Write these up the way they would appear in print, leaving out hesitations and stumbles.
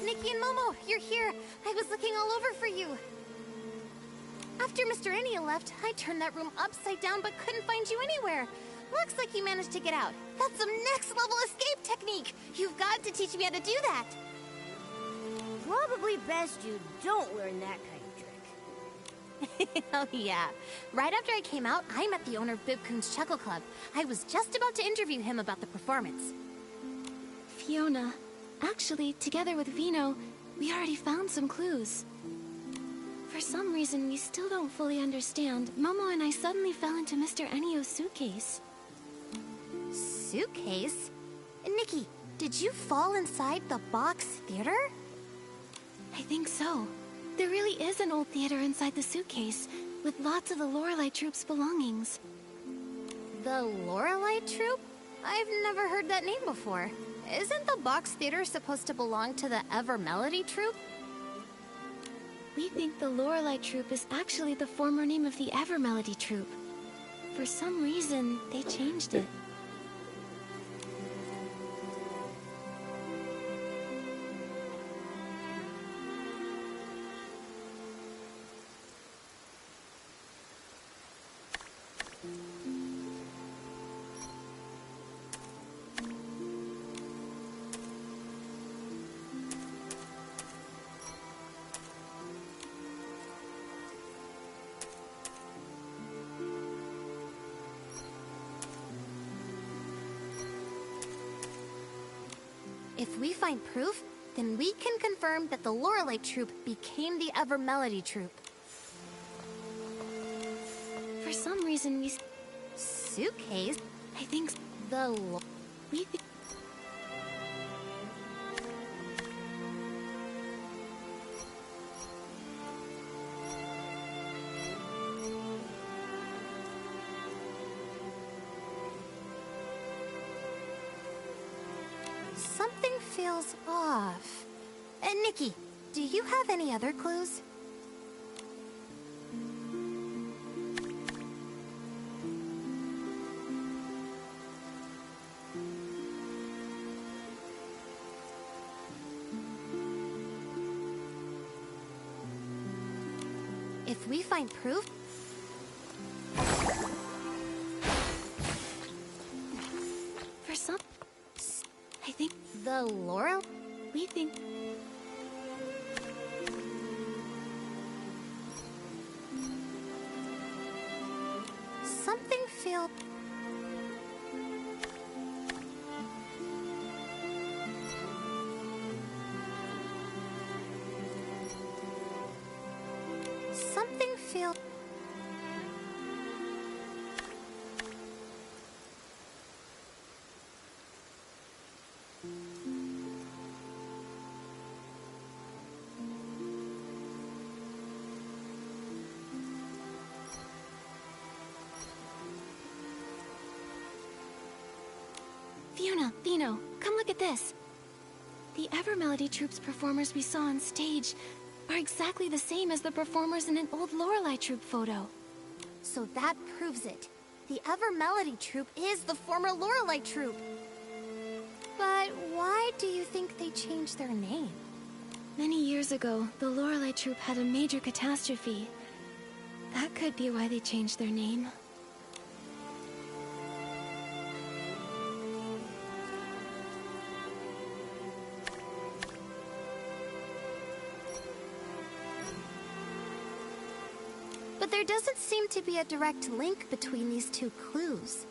Nikki and Momo, you're here! I was looking all over for you! After Mr. Enya left, I turned that room upside down but couldn't find you anywhere. Looks like you managed to get out. That's some next-level escape technique! You've got to teach me how to do that! Probably best you don't learn that kind of trick. Oh yeah. Right after I came out, I met the owner of Bibcoon's Chuckle Club. I was just about to interview him about the performance. Fiona, actually, together with Vino, we already found some clues. For some reason we still don't fully understand, Momo and I suddenly fell into Mr. Enio's suitcase. Suitcase? Nikki, did you fall inside the box theater? I think so. There really is an old theater inside the suitcase, with lots of the Lorelei Troupe's belongings. The Lorelei Troupe? I've never heard that name before. Isn't the box theater supposed to belong to the Ever Melody Troupe? We think the Lorelei Troupe is actually the former name of the Ever Melody Troupe. For some reason, they changed it. If we find proof, then we can confirm that the Lorelei Troupe became the Ever Melody Troupe. For some reason we... Suitcase? I think we think... Something feels off. Nikki, do you have any other clues? If we find proof... For some... I think... The Laurel? We think... Something feels... Something feels... Fiona, Vino, come look at this. The Ever Melody Troupe's performers we saw on stage are exactly the same as the performers in an old Lorelei Troupe photo. So that proves it. the Ever Melody Troupe is the former Lorelei Troupe. But why do you think they changed their name? Many years ago, the Lorelei Troupe had a major catastrophe. That could be why they changed their name. But there doesn't seem to be a direct link between these two clues.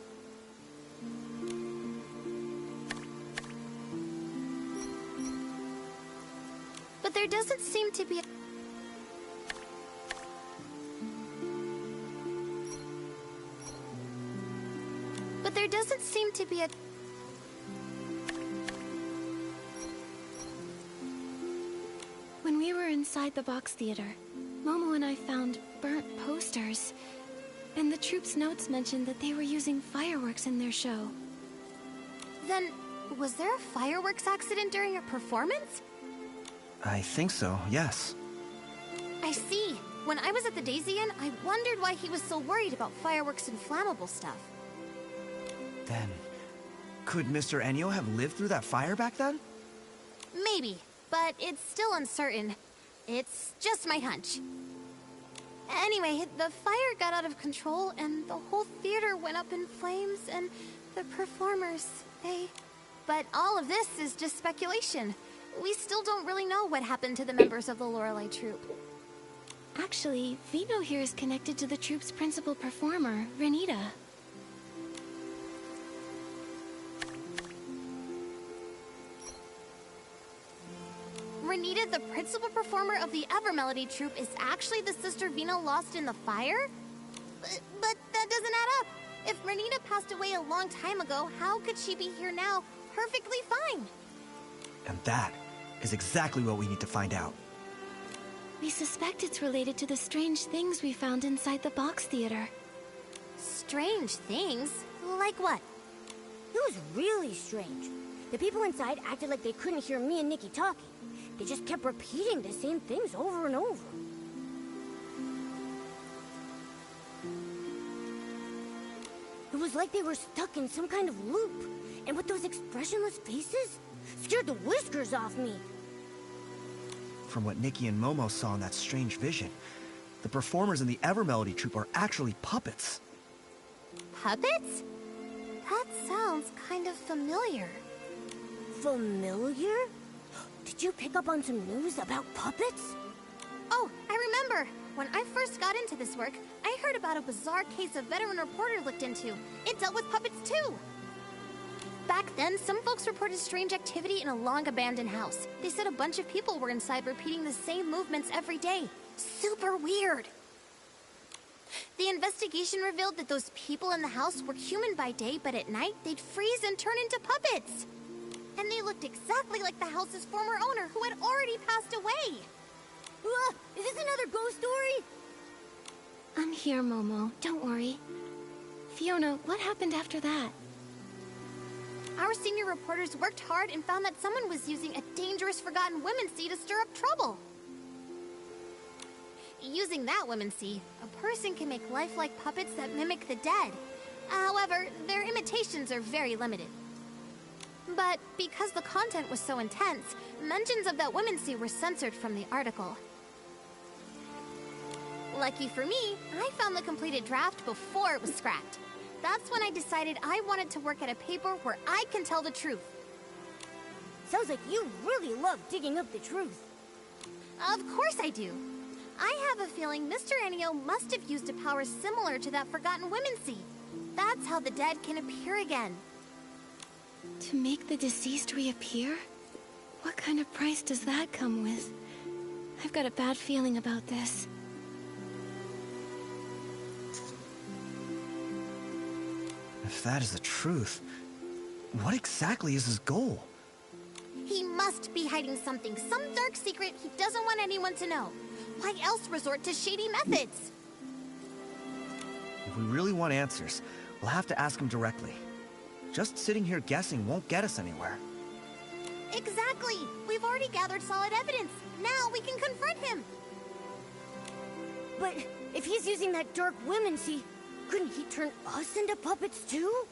But there doesn't seem to be a... But there doesn't seem to be a... When we were inside the box theater, Momo and I found burnt posters. And the troupe's notes mentioned that they were using fireworks in their show. Then, was there a fireworks accident during a performance? I think so, yes. I see. When I was at the Daisy Inn, I wondered why he was so worried about fireworks and flammable stuff. Then, could Mr. Ennio have lived through that fire back then? Maybe, but it's still uncertain. It's just my hunch. Anyway, the fire got out of control and the whole theater went up in flames and the performers, But all of this is just speculation. We still don't really know what happened to the members of the Lorelei Troupe. Actually, Vino here is connected to the troupe's principal performer, Renita. Renita, the principal performer of the Ever Melody Troupe, is actually the sister Vino lost in the fire? But that doesn't add up. If Renita passed away a long time ago, how could she be here now, perfectly fine? And that is exactly what we need to find out. We suspect it's related to the strange things we found inside the box theater. Strange things? Like what? It was really strange. The people inside acted like they couldn't hear me and Nikki talking. They just kept repeating the same things over and over. It was like they were stuck in some kind of loop. And with those expressionless faces, scared the whiskers off me. From what Nikki and Momo saw in that strange vision, the performers in the Ever Melody Troupe are actually puppets. Puppets? That sounds kind of familiar. Familiar? Did you pick up on some news about puppets? Oh, I remember. When I first got into this work, I heard about a bizarre case a veteran reporter looked into. It dealt with puppets too. Back then, some folks reported strange activity in a long-abandoned house. They said a bunch of people were inside repeating the same movements every day. Super weird. The investigation revealed that those people in the house were human by day, but at night, they'd freeze and turn into puppets. And they looked exactly like the house's former owner, who had already passed away. Is this another ghost story? I'm here, Momo. Don't worry. Fiona, what happened after that? Our senior reporters worked hard and found that someone was using a dangerous forgotten women's sea to stir up trouble. Using that women's sea, a person can make lifelike puppets that mimic the dead. However, their imitations are very limited. But because the content was so intense, mentions of that women's sea were censored from the article. Lucky for me, I found the completed draft before it was scrapped. That's when I decided I wanted to work at a paper where I can tell the truth. Sounds like you really love digging up the truth. Of course I do. I have a feeling Mr. Ennio must have used a power similar to that forgotten women's sea. That's how the dead can appear again. To make the deceased reappear? What kind of price does that come with? I've got a bad feeling about this. If that is the truth, what exactly is his goal? He must be hiding something, some dark secret he doesn't want anyone to know. Why else resort to shady methods? If we really want answers, we'll have to ask him directly. Just sitting here guessing won't get us anywhere. Exactly! We've already gathered solid evidence. Now we can confront him! But if he's using that dark women's sea, Couldn't he turn us into puppets too?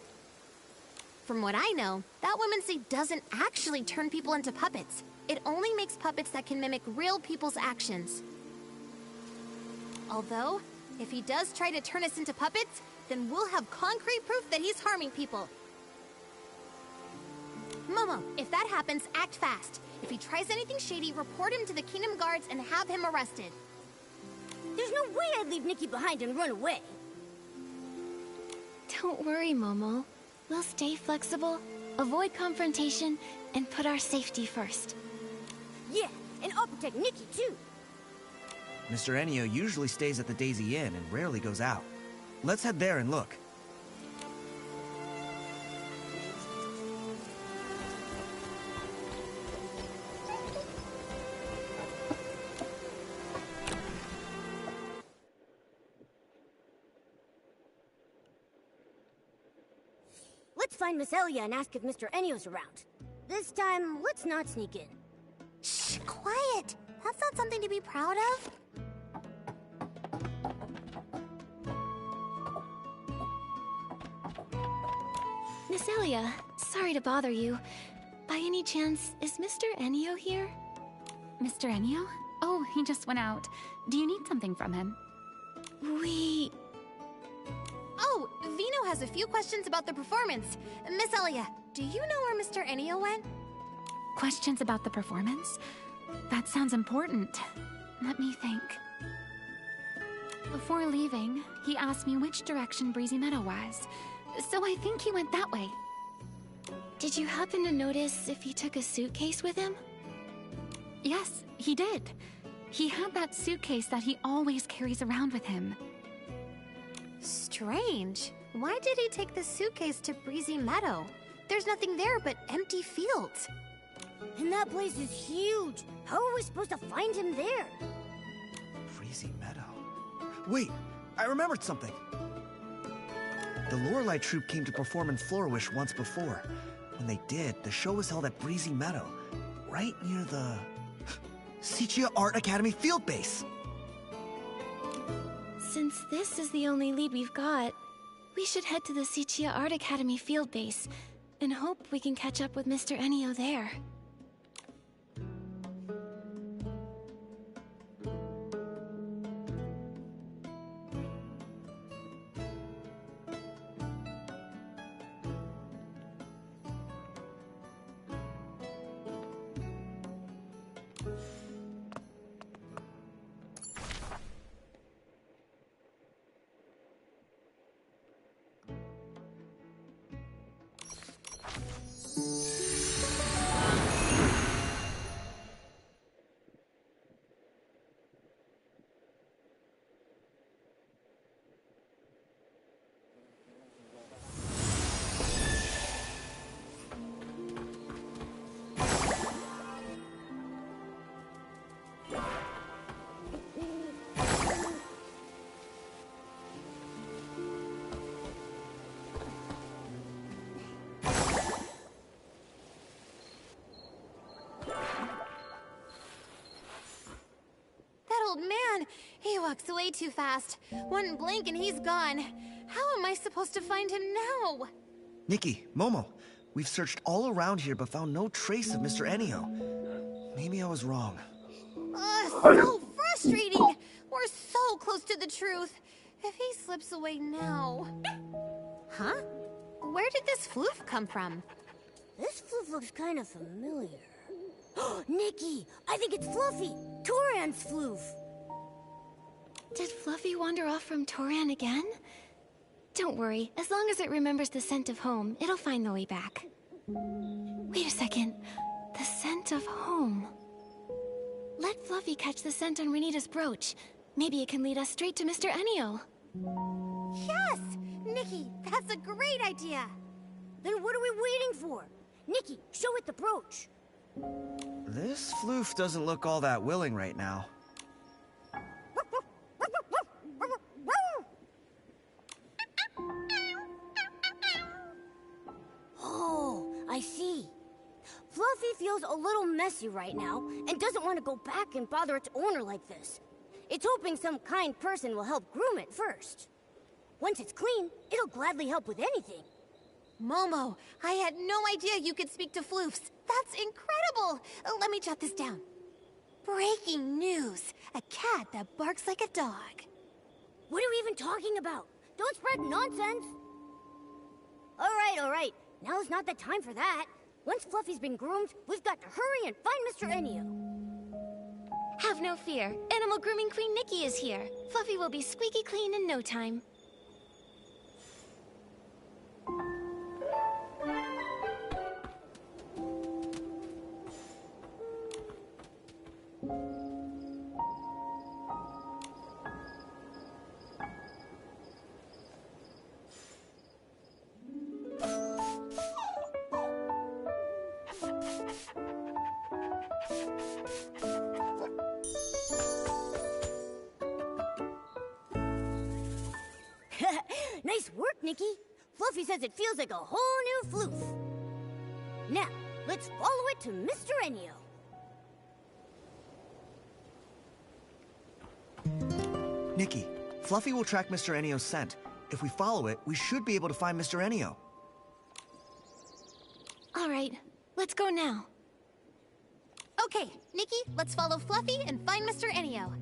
From what I know, that woman seed doesn't actually turn people into puppets. It only makes puppets that can mimic real people's actions. Although, if he does try to turn us into puppets, then we'll have concrete proof that he's harming people. Momo, if that happens, act fast. If he tries anything shady, report him to the Kingdom Guards and have him arrested. There's no way I'd leave Nikki behind and run away. Don't worry, Momo. We'll stay flexible, avoid confrontation, and put our safety first. Yeah, and I'll protect Nikki too. Mr. Enio usually stays at the Daisy Inn and rarely goes out. Let's head there and look. Let's find Miss Elia and ask if Mr. Enio's around. This time, let's not sneak in. Shh, quiet. That's not something to be proud of. Miss Elia, sorry to bother you. By any chance, is Mr. Enio here? Mr. Enio? Oh, he just went out. Do you need something from him? Oh, Vino has a few questions about the performance. Miss Elia, do you know where Mr. Enio went? Questions about the performance? That sounds important. Let me think. Before leaving, he asked me which direction Breezy Meadow was. So I think he went that way. Did you happen to notice if he took a suitcase with him? Yes, he did. He had that suitcase that he always carries around with him. Strange. Why did he take the suitcase to Breezy Meadow? There's nothing there but empty fields. And that place is huge. How are we supposed to find him there? Breezy Meadow. Wait, I remembered something. The Lorelei troupe came to perform in Flourish once before. When they did, the show was held at Breezy Meadow, right near the Sichia Art Academy field base. Since this is the only lead we've got, we should head to the Sichia Art Academy field base and hope we can catch up with Mr. Enio there. Old man, he walks away too fast. One blink and he's gone. How am I supposed to find him now? Nikki, Momo, we've searched all around here but found no trace of Mr. Enio. Maybe I was wrong. So frustrating! We're so close to the truth. If he slips away now... Huh? Where did this floof come from? This floof looks kind of familiar. Nikki, I think it's Fluffy, Toran's floof. Did Fluffy wander off from Toran again? Don't worry, as long as it remembers the scent of home, it'll find the way back. Wait a second. The scent of home. Let Fluffy catch the scent on Renita's brooch. Maybe it can lead us straight to Mr. Enio. Yes! Nikki, that's a great idea! Then what are we waiting for? Nikki, show it the brooch. This floof doesn't look all that willing right now. Oh, I see. Fluffy feels a little messy right now and doesn't want to go back and bother its owner like this. It's hoping some kind person will help groom it first. Once it's clean, it'll gladly help with anything. Momo, I had no idea you could speak to floofs. That's incredible! Let me jot this down. Breaking news. A cat that barks like a dog. What are we even talking about? Don't spread nonsense. All right. Now's not the time for that. Once Fluffy's been groomed, we've got to hurry and find Mr. Enio. Have no fear. Animal Grooming Queen Nikki is here. Fluffy will be squeaky clean in no time. Nice work, Nikki. Fluffy says it feels like a whole new floof. Now, let's follow it to Mr. Enio. Nikki, Fluffy will track Mr. Enio's scent. If we follow it, we should be able to find Mr. Enio. All right, let's go now. Okay, Nikki, let's follow Fluffy and find Mr. Enio.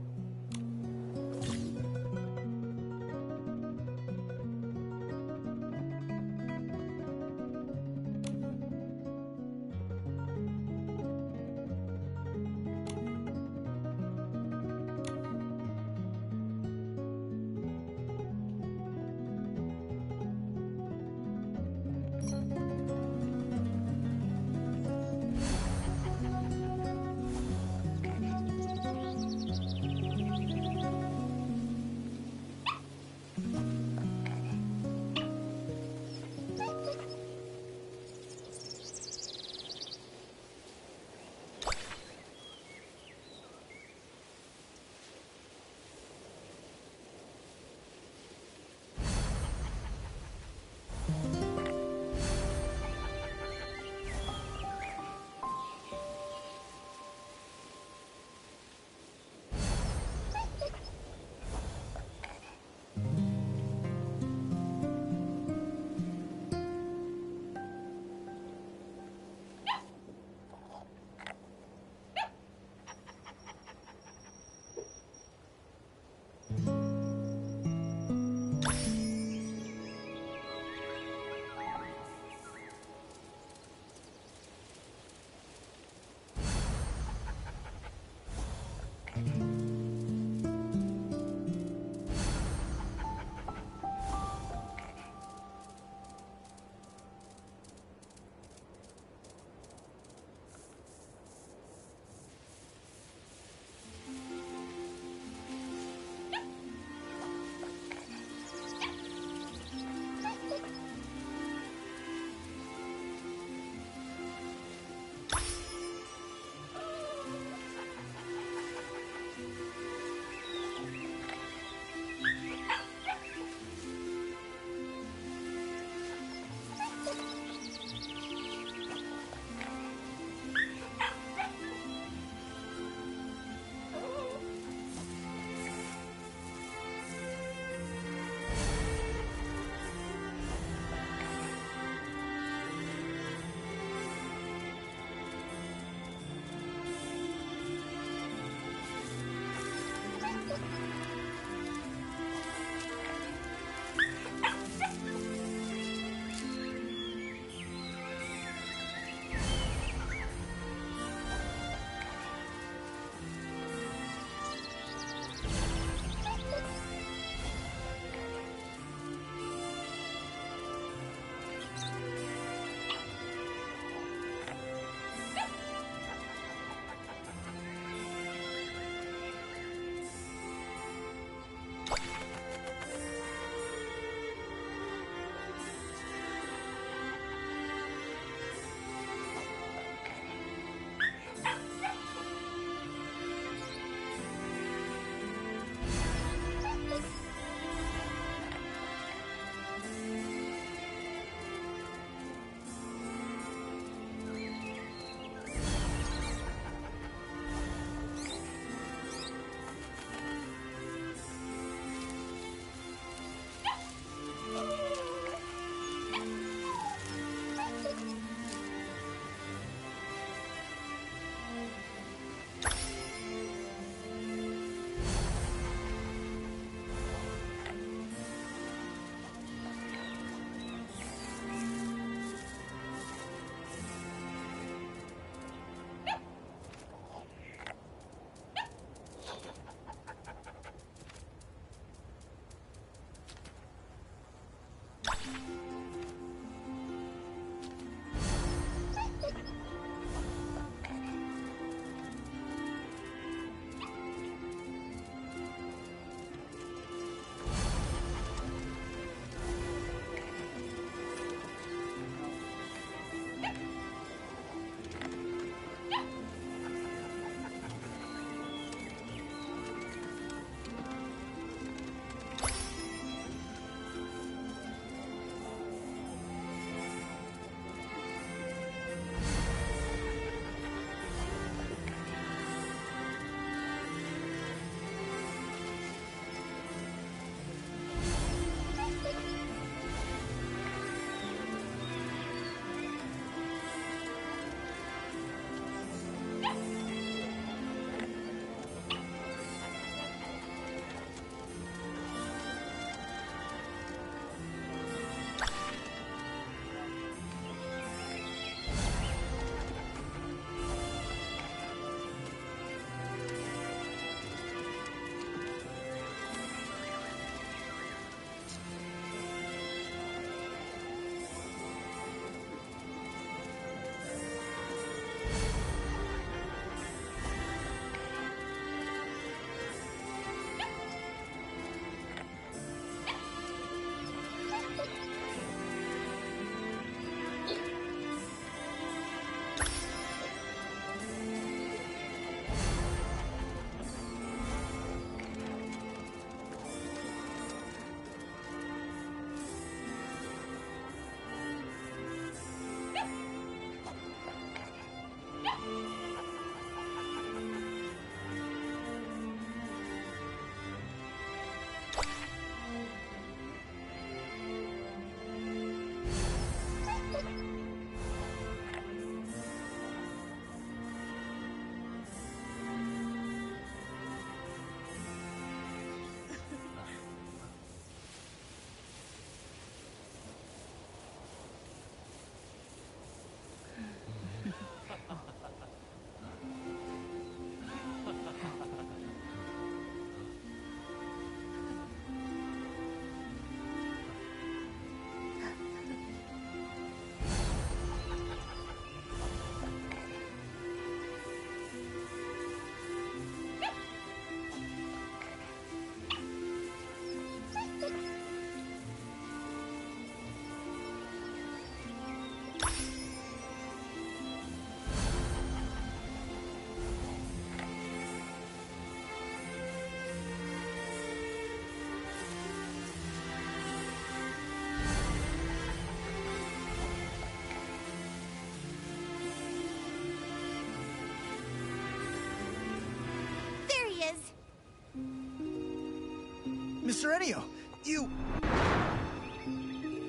Mr. Enio, you...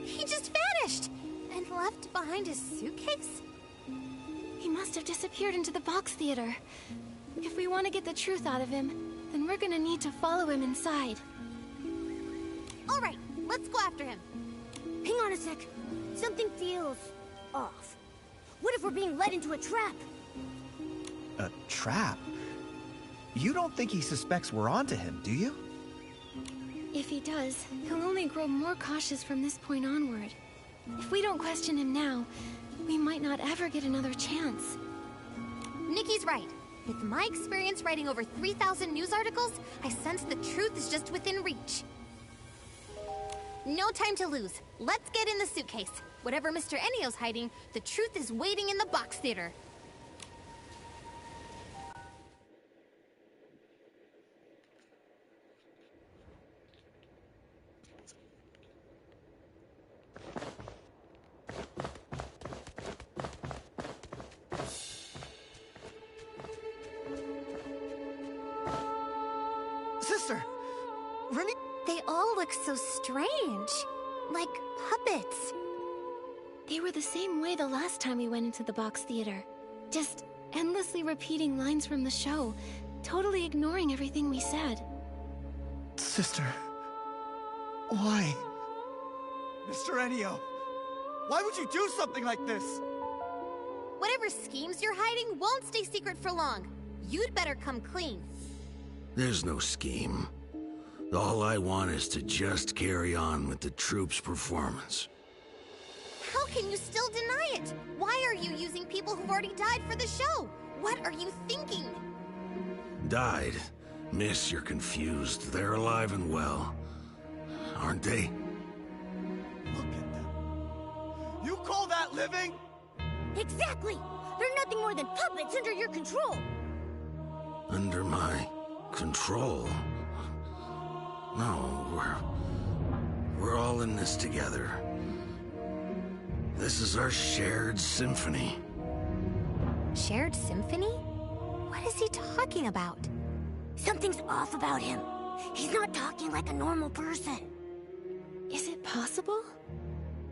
He just vanished! And left behind his suitcase? He must have disappeared into the box theater. If we want to get the truth out of him, then we're gonna need to follow him inside. Alright, let's go after him. Hang on a sec. Something feels off. What if we're being led into a trap? A trap? You don't think he suspects we're onto him, do you? If he does, he'll only grow more cautious from this point onward. If we don't question him now, we might not ever get another chance. Nikki's right. With my experience writing over 3,000 news articles, I sense the truth is just within reach. No time to lose. Let's get in the suitcase. Whatever Mr. Enio's hiding, the truth is waiting in the box theater. Sister! Remy... They all look so strange. Like puppets. They were the same way the last time we went into the box theater. Just endlessly repeating lines from the show, totally ignoring everything we said. Sister... Why? Mr. Enio! Why would you do something like this? Whatever schemes you're hiding won't stay secret for long. You'd better come clean. There's no scheme. All I want is to just carry on with the troupe's performance. How can you still deny it? Why are you using people who've already died for the show? What are you thinking? Died? Miss, you're confused. They're alive and well. Aren't they? Look at them. You call that living? Exactly! They're nothing more than puppets under your control! Under my control? No, we're all in this together. This is our shared symphony. Shared symphony? What is he talking about? Something's off about him. He's not talking like a normal person. Is it possible?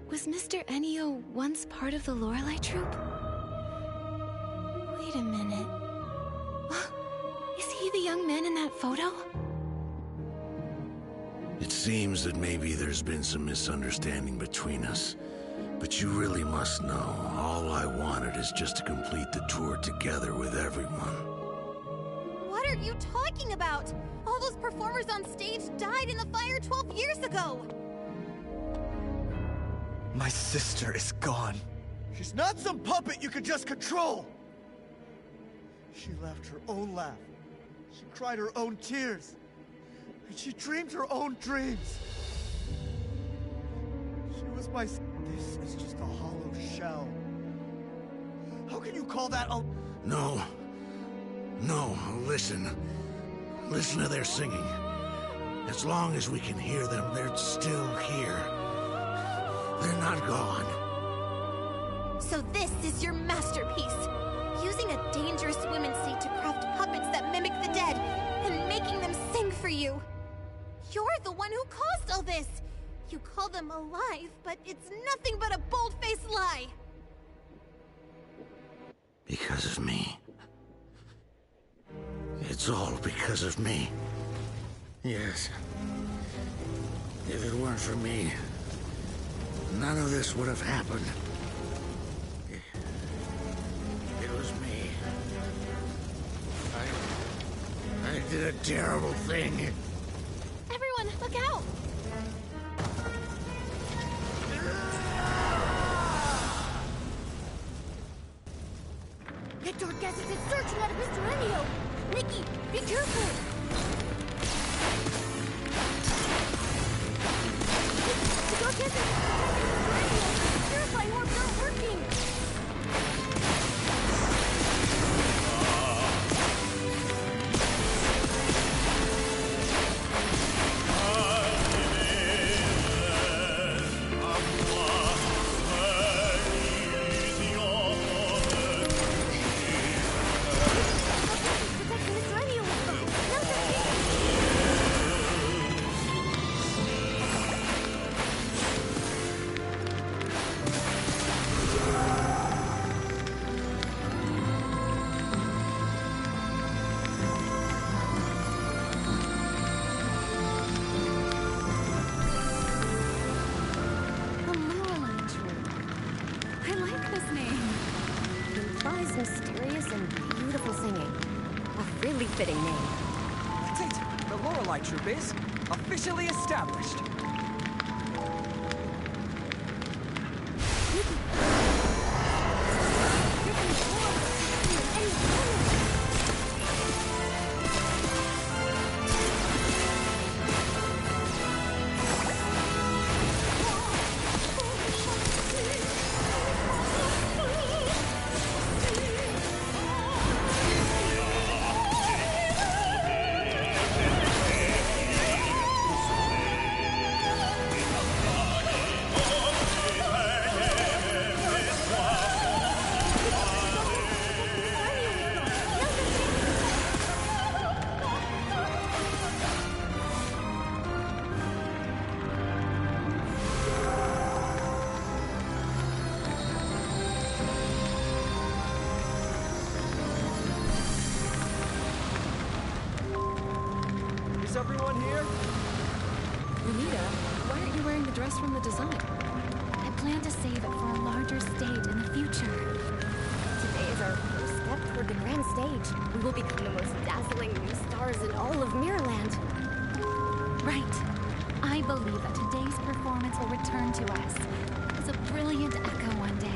Was Mr. Enio once part of the Lorelei troupe? Wait a minute. Is he the young man in that photo? It seems that maybe there's been some misunderstanding between us. But you really must know, all I wanted is just to complete the tour together with everyone. What are you talking about? All those performers on stage died in the fire 12 years ago! My sister is gone. She's not some puppet you could just control! She left her own laugh. She cried her own tears. And she dreamed her own dreams. She was my... This is just a hollow shell. How can you call that a... No. No, listen. Listen to their singing. As long as we can hear them, they're still here. They're not gone. So this is your masterpiece. Using a dangerous women's state to craft puppets that mimic the dead, and making them sing for you. You're the one who caused all this. You call them alive, but it's nothing but a bold-faced lie. Because of me. It's all because of me. Yes. If it weren't for me, none of this would have happened. It was me. I did a terrible thing. Everyone, look out! That Dorcas is searching out of Mr. Enio! Nikki, be careful! The Dorcas is Mr. Enio! Verify orbs aren't working! this name? Implies mysterious and beautiful singing. A really fitting name. That's it. The Lorelei Troop is officially established. Is everyone here? Anita, why aren't you wearing the dress from the design? I plan to save it for a larger stage in the future. Today is our first step toward the grand stage. We will become the most dazzling new stars in all of Mirrorland. Right. I believe that today's performance will return to us as a brilliant echo one day.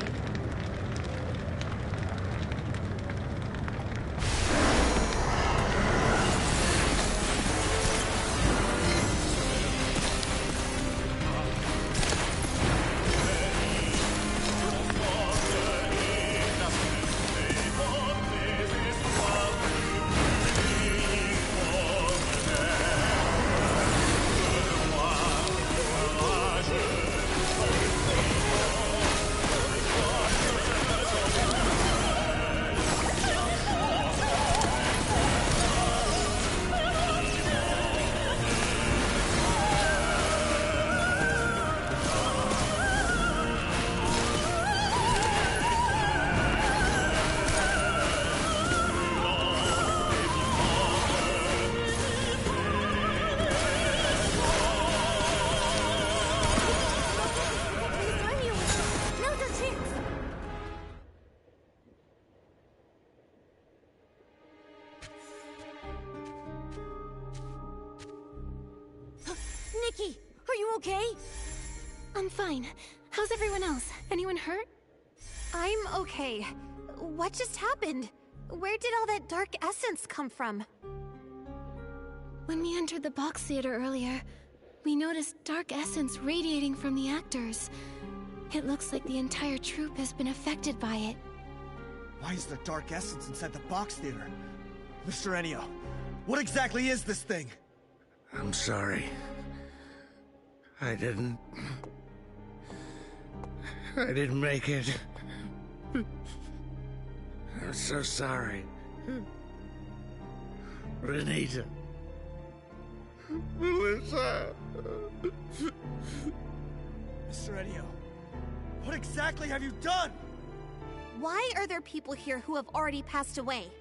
Nikki, are you okay? I'm fine. How's everyone else? Anyone hurt? I'm okay. What just happened? Where did all that dark essence come from? When we entered the box theater earlier, we noticed dark essence radiating from the actors. It looks like the entire troupe has been affected by it. Why is there dark essence inside the box theater? Mr. Ennio, what exactly is this thing? I'm sorry. I didn't make it. I'm so sorry. Renita. Melissa. Mr. Ennio, what exactly have you done? Why are there people here who have already passed away?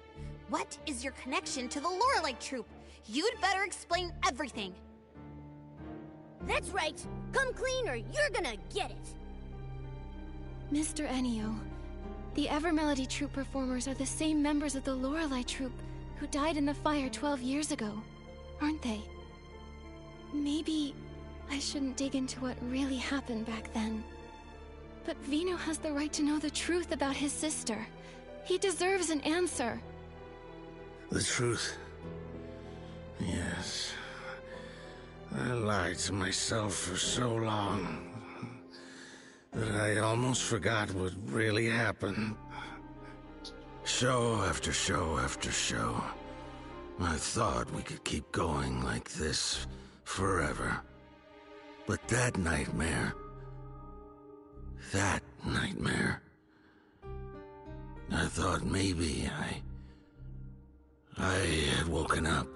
What is your connection to the Lorelei Troop? You'd better explain everything. That's right. Come clean or you're gonna get it. Mr. Ennio, the Evermelody Troupe performers are the same members of the Lorelei Troupe who died in the fire 12 years ago, aren't they? Maybe I shouldn't dig into what really happened back then. But Vino has the right to know the truth about his sister. He deserves an answer. The truth. Yes. I lied to myself for so long that I almost forgot what really happened. Show after show after show. I thought we could keep going like this forever. But that nightmare... I thought maybe I had woken up.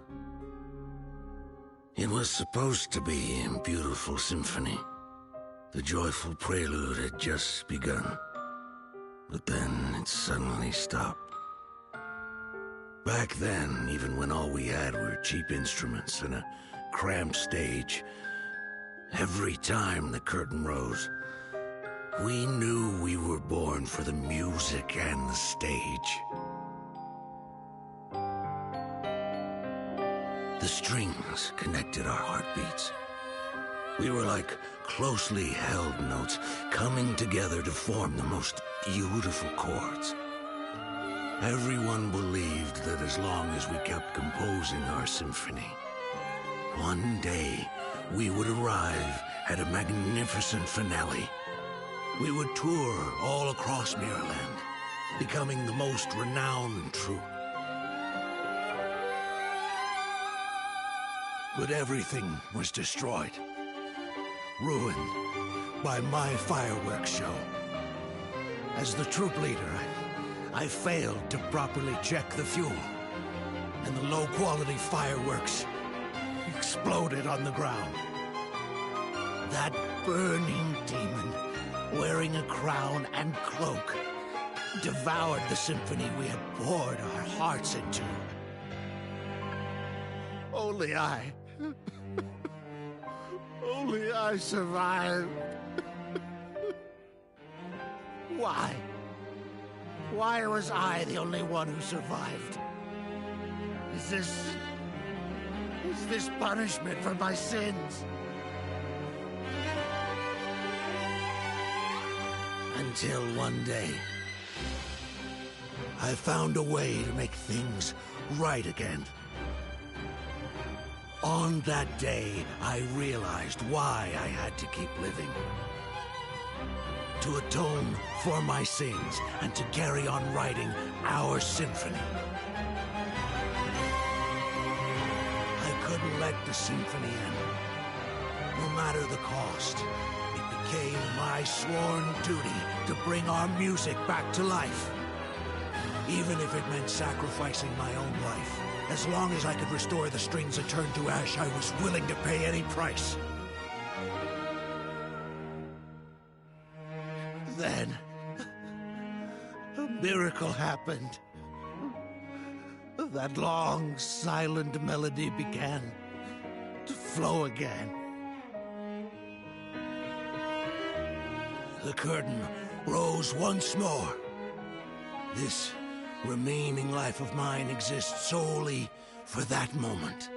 It was supposed to be a beautiful symphony. The joyful prelude had just begun. But then it suddenly stopped. Back then, even when all we had were cheap instruments and a cramped stage, every time the curtain rose, We knew we were born for the music and the stage. The strings connected our heartbeats. We were like closely held notes coming together to form the most beautiful chords. Everyone believed that as long as we kept composing our symphony, one day we would arrive at a magnificent finale. We would tour all across Mirrorland, becoming the most renowned troupe. But everything was destroyed, ruined by my fireworks show. As the troop leader, I failed to properly check the fuel, and the low-quality fireworks exploded on the ground. That burning demon, wearing a crown and cloak, devoured the symphony we had poured our hearts into. Only I survived. Why? Why was I the only one who survived? Is this punishment for my sins? Until one day, I found a way to make things right again. On that day, I realized why I had to keep living. To atone for my sins and to carry on writing our symphony. I couldn't let the symphony end. No matter the cost, it became my sworn duty to bring our music back to life. Even if it meant sacrificing my own life. As long as I could restore the strings that turned to ash, I was willing to pay any price. Then, a miracle happened. That long, silent melody began to flow again. The curtain rose once more. This remaining life of mine exists solely for that moment.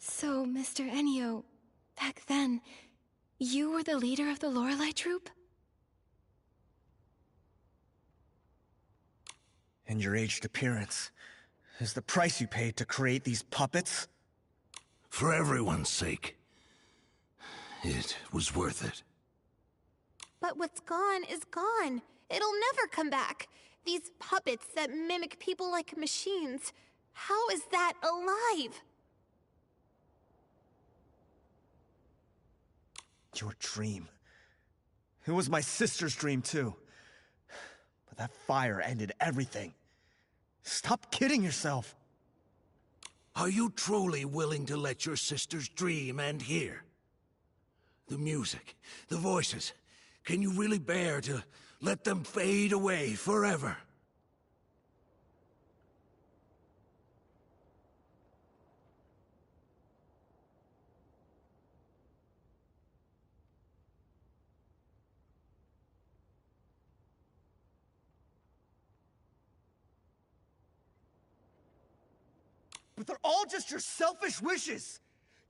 So, Mr. Ennio, back then, you were the leader of the Lorelei troupe? And your aged appearance is the price you paid to create these puppets? For everyone's sake, it was worth it. But what's gone is gone. It'll never come back. These puppets that mimic people like machines. How is that alive? Your dream. It was my sister's dream, too. But that fire ended everything. Stop kidding yourself. Are you truly willing to let your sister's dream end here? The music, the voices, can you really bear to let them fade away forever? But they're all just your selfish wishes!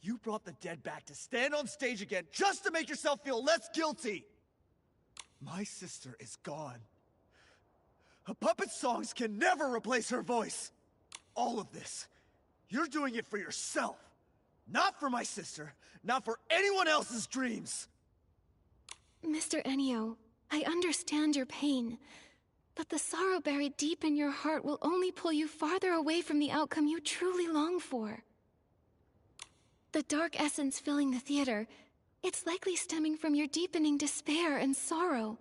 You brought the dead back to stand on stage again just to make yourself feel less guilty! My sister is gone. A puppet's songs can never replace her voice! All of this, you're doing it for yourself! Not for my sister, not for anyone else's dreams! Mr. Ennio, I understand your pain. But the sorrow buried deep in your heart will only pull you farther away from the outcome you truly long for. The dark essence filling the theater, it's likely stemming from your deepening despair and sorrow,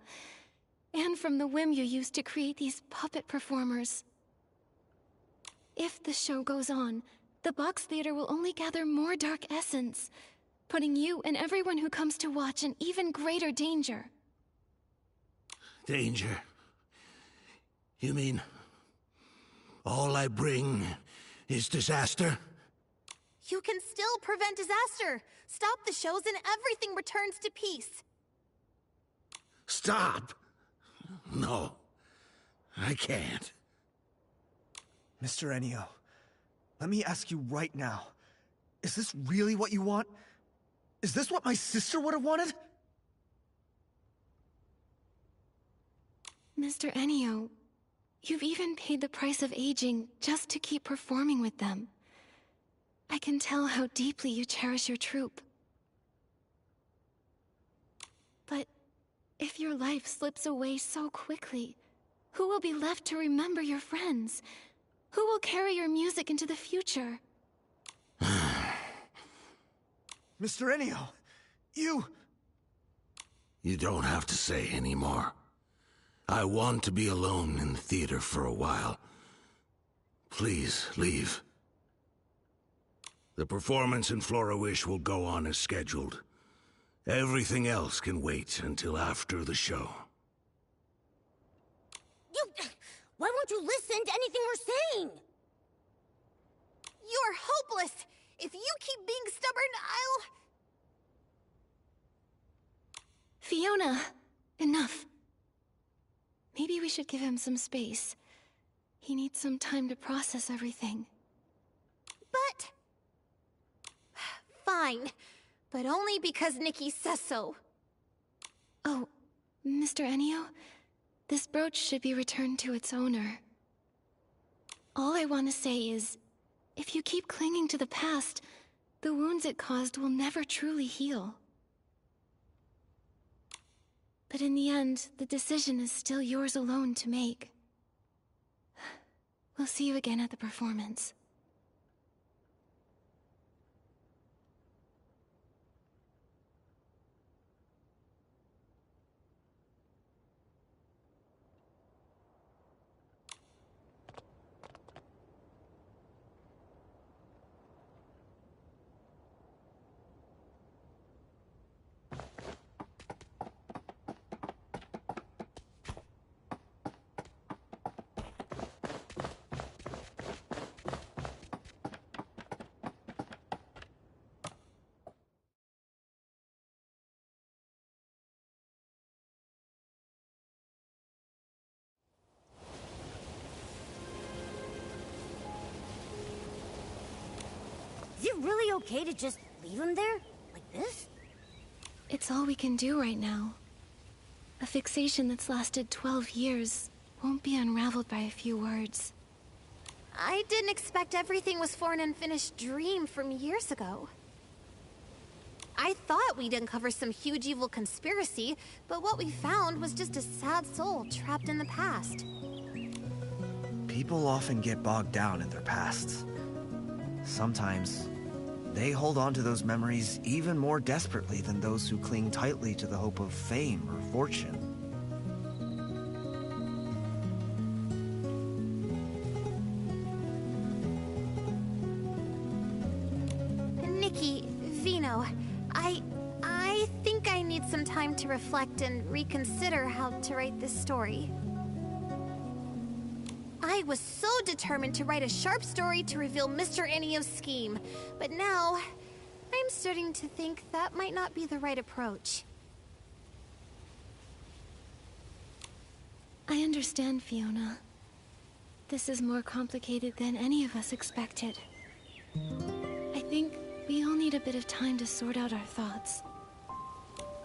and from the whim you used to create these puppet performers. If the show goes on, the box theater will only gather more dark essence, putting you and everyone who comes to watch in even greater danger. Danger? You mean all I bring is disaster? You can still prevent disaster. Stop the shows and everything returns to peace. Stop? No, I can't. Mr. Enio, let me ask you right now. Is this really what you want? Is this what my sister would have wanted? Mr. Enio, you've even paid the price of aging just to keep performing with them. I can tell how deeply you cherish your troupe. But if your life slips away so quickly, who will be left to remember your friends? Who will carry your music into the future? Mr. Enio, you... You don't have to say anymore. I want to be alone in the theater for a while. Please, leave. The performance in Flourish will go on as scheduled. Everything else can wait until after the show. Why won't you listen to anything we're saying? You're hopeless! If you keep being stubborn, I'll... Fiona, enough. Maybe we should give him some space. He needs some time to process everything. But... Fine. But only because Nikki says so. Oh, Mr. Enio? This brooch should be returned to its owner. All I want to say is, if you keep clinging to the past, the wounds it caused will never truly heal. But in the end, the decision is still yours alone to make. We'll see you again at the performance. Is it really okay to just leave him there? Like this? It's all we can do right now. A fixation that's lasted 12 years won't be unraveled by a few words. I didn't expect everything was for an unfinished dream from years ago. I thought we'd uncover some huge evil conspiracy, but what we found was just a sad soul trapped in the past. People often get bogged down in their pasts. Sometimes, they hold on to those memories even more desperately than those who cling tightly to the hope of fame or fortune. Nikki, Vino, I think I need some time to reflect and reconsider how to write this story. I was so determined to write a sharp story to reveal Mr. Enio's scheme, but now I'm starting to think that might not be the right approach. I understand, Fiona. This is more complicated than any of us expected. I think we all need a bit of time to sort out our thoughts.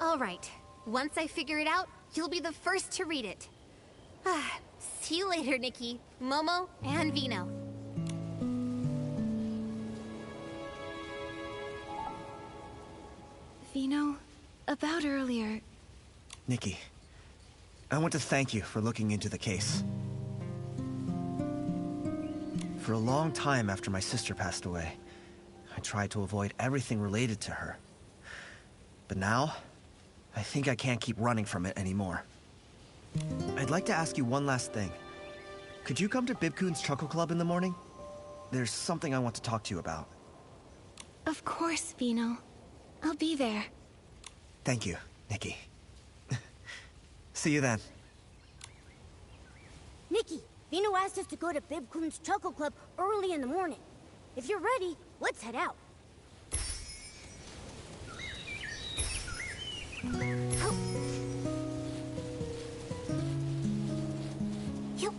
All right. Once I figure it out, you'll be the first to read it. See you later, Nikki, Momo, and Vino. Vino, about earlier... Nikki, I want to thank you for looking into the case. For a long time after my sister passed away, I tried to avoid everything related to her. But now, I think I can't keep running from it anymore. I'd like to ask you one last thing. Could you come to Bibcoon's Chuckle Club in the morning? There's something I want to talk to you about. Of course, Vino. I'll be there. Thank you, Nikki. See you then. Nikki, Vino asked us to go to Bib Kun's Chuckle Club early in the morning. If you're ready, let's head out. Oh. Yup.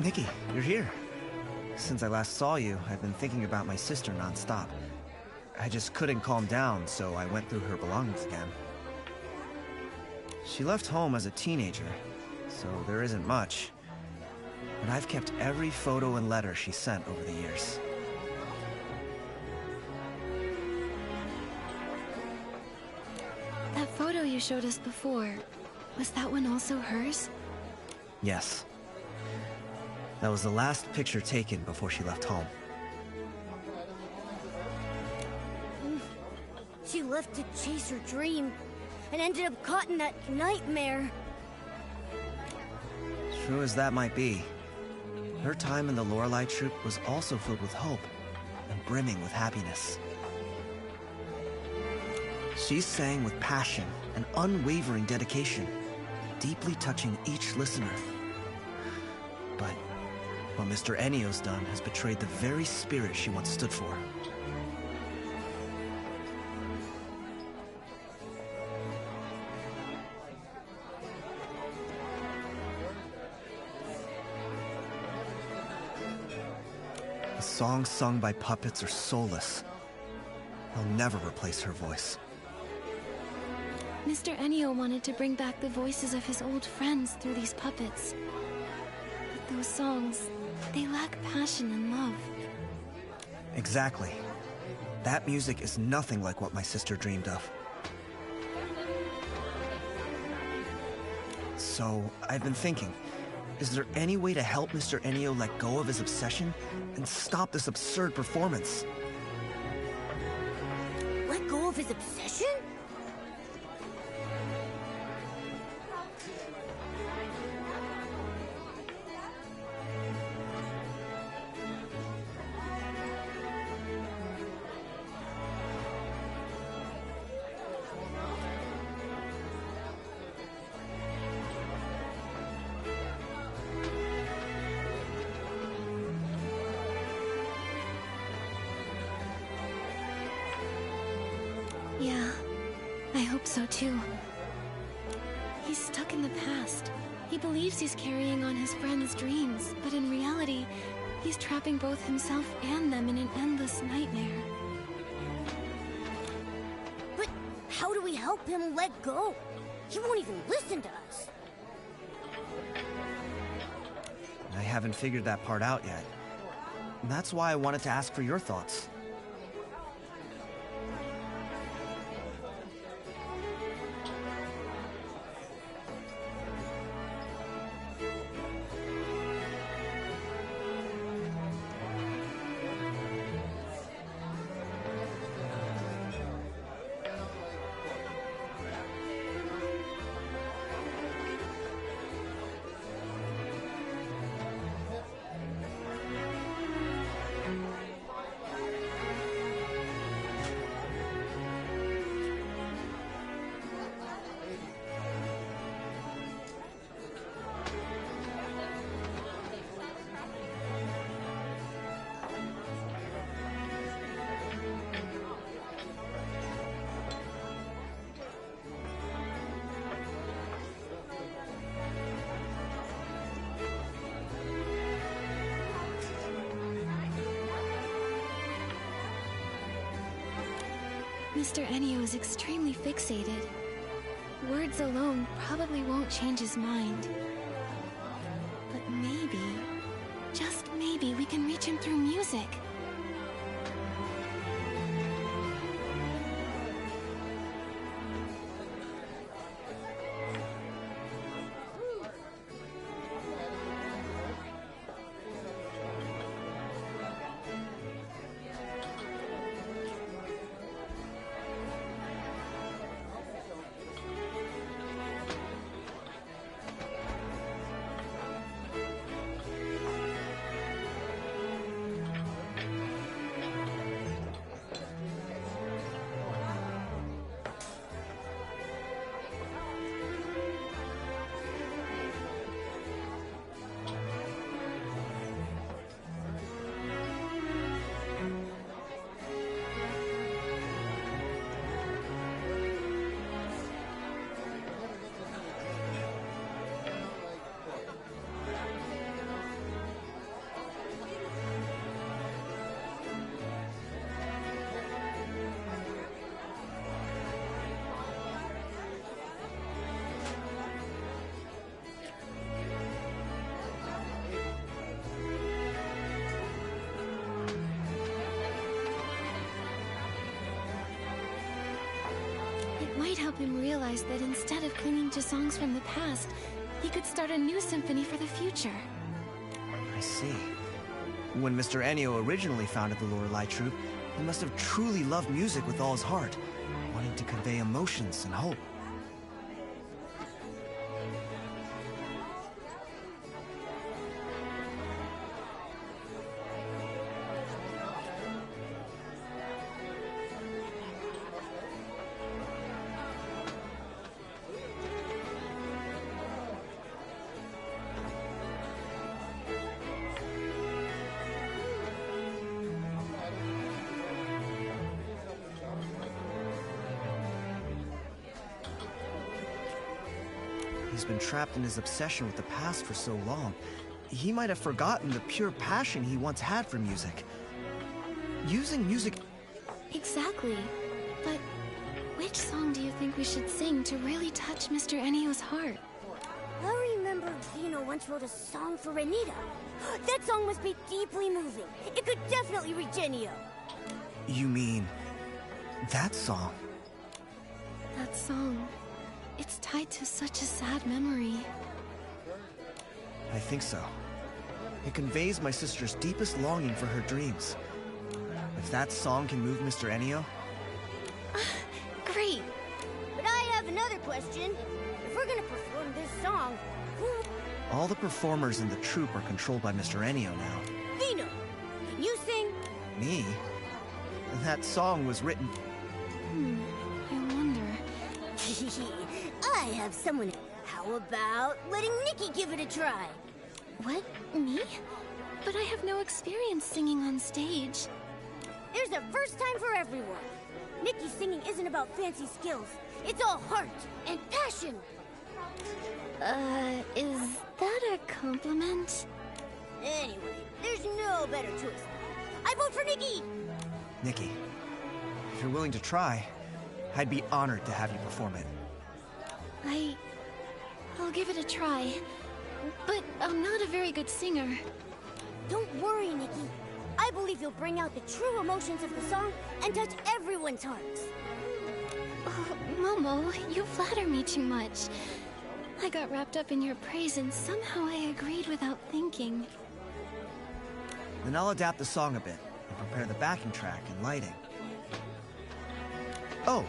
Nikki, you're here. Since I last saw you, I've been thinking about my sister nonstop. I just couldn't calm down, so I went through her belongings again. She left home as a teenager, so there isn't much. But I've kept every photo and letter she sent over the years. That photo you showed us before, was that one also hers? Yes. That was the last picture taken before she left home. She left to chase her dream, and ended up caught in that nightmare. True as that might be, her time in the Lorelei troupe was also filled with hope, and brimming with happiness. She sang with passion and unwavering dedication, deeply touching each listener. But what Mr. Ennio's done has betrayed the very spirit she once stood for. The songs sung by puppets are soulless. They'll never replace her voice. Mr. Ennio wanted to bring back the voices of his old friends through these puppets. But those songs, they lack passion and love. Exactly. That music is nothing like what my sister dreamed of. So, I've been thinking, is there any way to help Mr. Ennio let go of his obsession and stop this absurd performance? Let go of his obsession? Yeah, I hope so too. He's stuck in the past. He believes he's carrying on his friends' dreams, but in reality, he's trapping both himself and them in an endless nightmare. But how do we help him let go? He won't even listen to us. I haven't figured that part out yet. That's why I wanted to ask for your thoughts. Mr. Enio is extremely fixated. Words alone probably won't change his mind. But maybe, just maybe, we can reach him through music. It might help him realize that instead of clinging to songs from the past, he could start a new symphony for the future. I see. When Mr. Enio originally founded the Lorelei Troupe, he must have truly loved music with all his heart, wanting to convey emotions and hope. He's been trapped in his obsession with the past for so long. He might have forgotten the pure passion he once had for music. Using music... Exactly. But which song do you think we should sing to really touch Mr. Enio's heart? I remember Vino once wrote a song for Renita. That song must be deeply moving. It could definitely reach Enio. You mean... that song? That song. It's tied to such a sad memory. I think so. It conveys my sister's deepest longing for her dreams. If that song can move Mr. Enio... Great! But I have another question. If we're gonna perform this song, who... All the performers in the troupe are controlled by Mr. Enio now. Vino, can you sing? Me? That song was written... I wonder... I have someone... How about letting Nikki give it a try? What? Me? But I have no experience singing on stage. There's a first time for everyone. Nikki's singing isn't about fancy skills. It's all heart and passion. Is that a compliment? Anyway, there's no better choice. I vote for Nikki! Nikki, if you're willing to try, I'd be honored to have you perform it. I'll give it a try. But I'm not a very good singer. Don't worry, Nikki. I believe you'll bring out the true emotions of the song and touch everyone's hearts. Oh, Momo, you flatter me too much. I got wrapped up in your praise and somehow I agreed without thinking. Then I'll adapt the song a bit and prepare the backing track and lighting. Oh,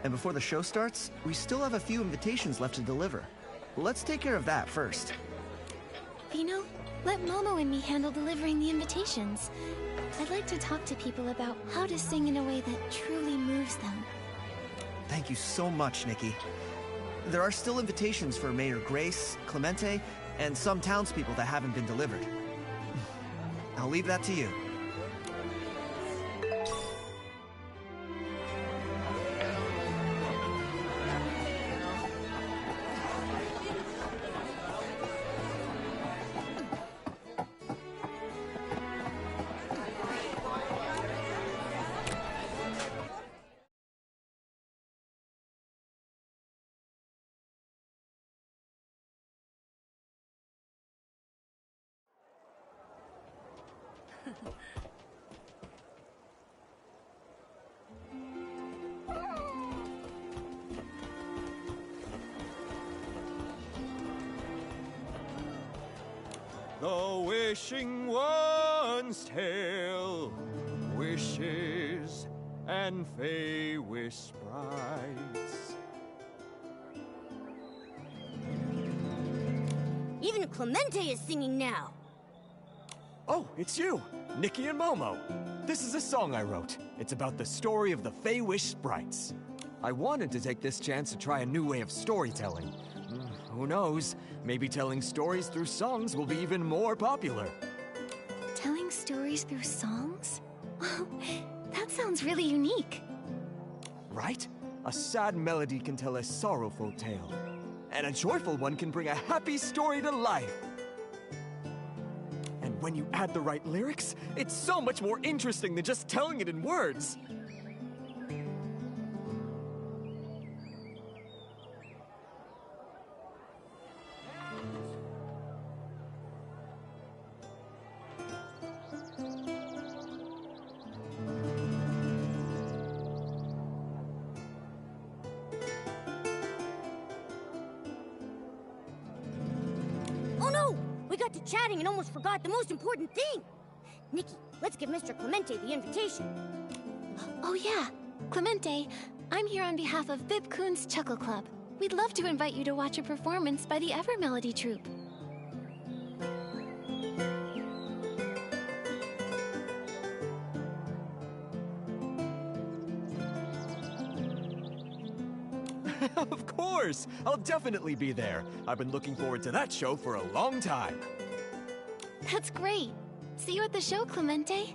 and before the show starts, we still have a few invitations left to deliver. Let's take care of that first. Vino, let Momo and me handle delivering the invitations. I'd like to talk to people about how to sing in a way that truly moves them. Thank you so much, Nikki. There are still invitations for Mayor Grace, Clemente, and some townspeople that haven't been delivered. I'll leave that to you. The wishing one's tale, wishes and fey wish sprites. Even Clemente is singing now. Oh, it's you, Nikki and Momo. This is a song I wrote. It's about the story of the Fey Wish sprites. I wanted to take this chance to try a new way of storytelling. Who knows? Maybe telling stories through songs will be even more popular. Telling stories through songs? Well, that sounds really unique. Right? A sad melody can tell a sorrowful tale. And a joyful one can bring a happy story to life. And when you add the right lyrics, it's so much more interesting than just telling it in words. Oh no! We got to chatting and almost forgot the most important thing. Nikki, let's give Mr. Clemente the invitation. Oh yeah, Clemente, I'm here on behalf of Bib Coon's Chuckle Club. We'd love to invite you to watch a performance by the Ever Melody Troupe. Of course! I'll definitely be there. I've been looking forward to that show for a long time. That's great. See you at the show, Clemente.